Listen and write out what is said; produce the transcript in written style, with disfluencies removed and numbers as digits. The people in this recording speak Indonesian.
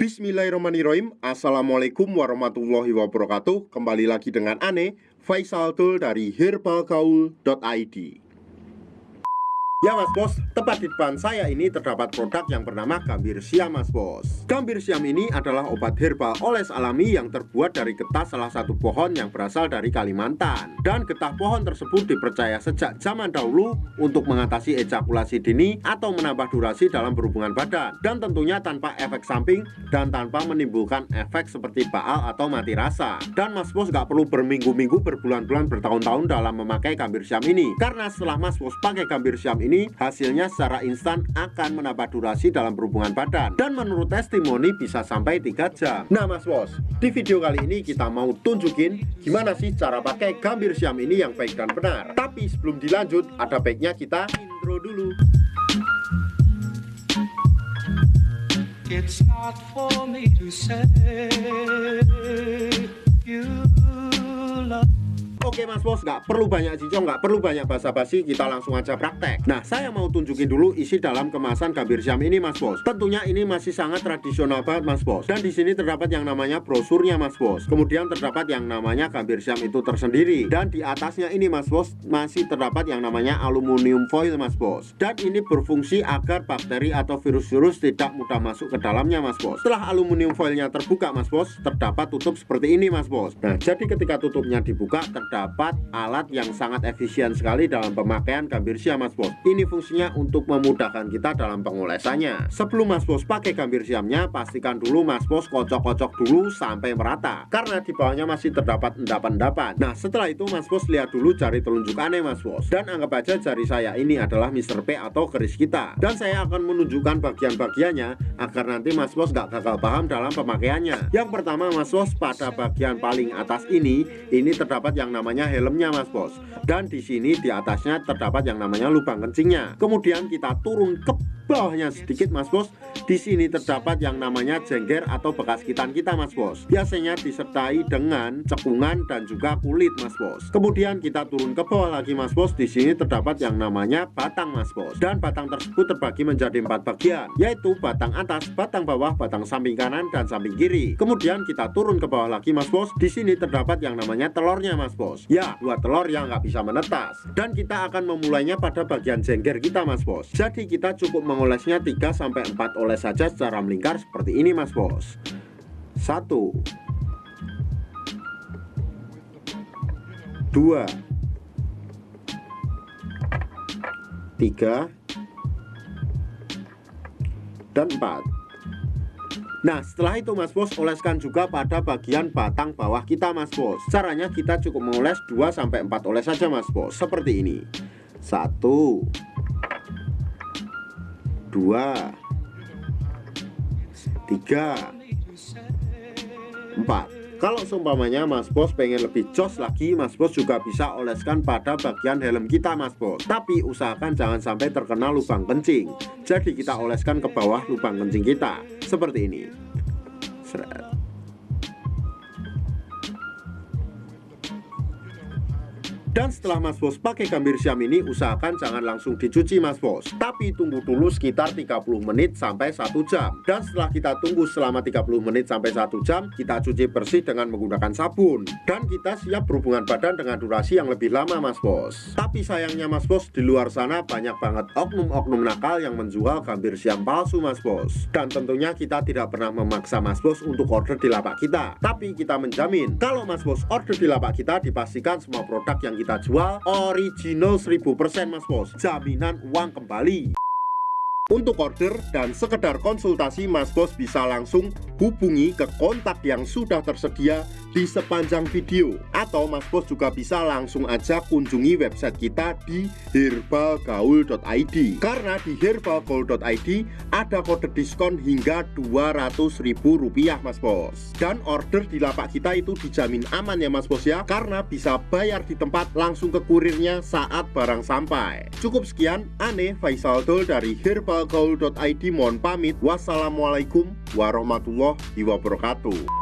Bismillahirrahmanirrahim. Assalamualaikum warahmatullahi wabarakatuh. Kembali lagi dengan Ane, Faisal Dul dari herbalgaul.id. Ya Mas Bos, tepat di depan saya ini terdapat produk yang bernama Gambir Siam Mas Bos. Gambir Siam ini adalah obat herbal oles alami yang terbuat dari getah salah satu pohon yang berasal dari Kalimantan. Dan getah pohon tersebut dipercaya sejak zaman dahulu untuk mengatasi ejakulasi dini atau menambah durasi dalam berhubungan badan. Dan tentunya tanpa efek samping dan tanpa menimbulkan efek seperti baal atau mati rasa. Dan Mas Bos gak perlu berminggu-minggu, berbulan-bulan, bertahun-tahun dalam memakai Gambir Siam ini. Karena setelah Mas Bos pakai Gambir Siam ini, hasilnya secara instan akan menambah durasi dalam berhubungan badan. Dan menurut testimoni bisa sampai 3 jam. Nah Mas Bos, di video kali ini kita mau tunjukin gimana sih cara pakai Gambir Siam ini yang baik dan benar. Tapi sebelum dilanjut, ada baiknya kita intro dulu. It's not for me to say you love. Oke Mas Bos, nggak perlu banyak cincong, nggak perlu banyak basa-basi, kita langsung aja praktek. Nah, saya mau tunjukin dulu isi dalam kemasan Gambir Siam ini Mas Bos. Tentunya ini masih sangat tradisional banget Mas Bos. Dan di sini terdapat yang namanya brosurnya Mas Bos. Kemudian terdapat yang namanya Gambir Siam itu tersendiri. Dan di atasnya ini Mas Bos masih terdapat yang namanya aluminium foil Mas Bos. Dan ini berfungsi agar bakteri atau virus-virus tidak mudah masuk ke dalamnya Mas Bos. Setelah aluminium foilnya terbuka Mas Bos, terdapat tutup seperti ini Mas Bos. Nah, jadi ketika tutupnya dibuka, terdapat alat yang sangat efisien sekali dalam pemakaian Gambir Siam Mas Bos. Ini fungsinya untuk memudahkan kita dalam pengolesannya. Sebelum Mas Bos pakai Gambir Siamnya, pastikan dulu Mas Bos kocok-kocok dulu sampai merata, karena di bawahnya masih terdapat endapan-endapan. Nah, setelah itu Mas Bos lihat dulu jari telunjuk Ane Mas Bos. Dan anggap aja jari saya ini adalah Mr. P atau keris kita. Dan saya akan menunjukkan bagian-bagiannya agar nanti Mas Bos gak gagal paham dalam pemakaiannya. Yang pertama Mas Bos, pada bagian paling atas ini terdapat yang namanya helmnya Mas Bos. Dan di sini di atasnya terdapat yang namanya lubang kencingnya. Kemudian kita turun ke bawahnya sedikit Mas Bos. Di sini terdapat yang namanya jengger atau bekas gitan kita Mas Bos. Biasanya disertai dengan cekungan dan juga kulit Mas Bos. Kemudian kita turun ke bawah lagi Mas Bos. Di sini terdapat yang namanya batang Mas Bos. Dan batang tersebut terbagi menjadi 4 bagian, yaitu batang atas, batang bawah, batang samping kanan dan samping kiri. Kemudian kita turun ke bawah lagi Mas Bos. Di sini terdapat yang namanya telurnya Mas Bos. Ya, 2 telur yang nggak bisa menetas. Dan kita akan memulainya pada bagian jengger kita Mas Bos. Jadi kita cukup mengolesnya 3-4 oles saja secara melingkar seperti ini Mas Bos. 1 2 3 dan 4. Nah, setelah itu Mas Bos, oleskan juga pada bagian batang bawah kita Mas Bos. Caranya kita cukup mengoles 2-4 oles saja Mas Bos, seperti ini. 1 2 3 4. Kalau seumpamanya Mas Bos pengen lebih jos lagi, Mas Bos juga bisa oleskan pada bagian helm kita Mas Bos. Tapi usahakan jangan sampai terkena lubang kencing. Jadi kita oleskan ke bawah lubang kencing kita seperti ini. Seret. Dan setelah Mas Bos pakai Gambir Siam ini, usahakan jangan langsung dicuci Mas Bos, tapi tunggu dulu sekitar 30 menit sampai 1 jam. Dan setelah kita tunggu selama 30 menit sampai 1 jam, kita cuci bersih dengan menggunakan sabun. Dan kita siap berhubungan badan dengan durasi yang lebih lama Mas Bos. Tapi sayangnya Mas Bos, di luar sana banyak banget oknum-oknum nakal yang menjual Gambir Siam palsu Mas Bos. Dan tentunya kita tidak pernah memaksa Mas Bos untuk order di lapak kita. Tapi kita menjamin kalau Mas Bos order di lapak kita, dipastikan semua produk yang kita jual original 1000% Mas Bos, jaminan uang kembali. Untuk order dan sekedar konsultasi, Mas Bos bisa langsung hubungi ke kontak yang sudah tersedia di sepanjang video. Atau Mas Bos juga bisa langsung aja kunjungi website kita di herbalgaul.id. Karena di herbalgaul.id ada kode diskon hingga Rp200.000 Mas Bos. Dan order di lapak kita itu dijamin aman ya Mas Bos ya, karena bisa bayar di tempat langsung ke kurirnya saat barang sampai. Cukup sekian, Ane Faisal Dul dari herbalgaul.id mohon pamit. Wassalamualaikum warahmatullahi wabarakatuh.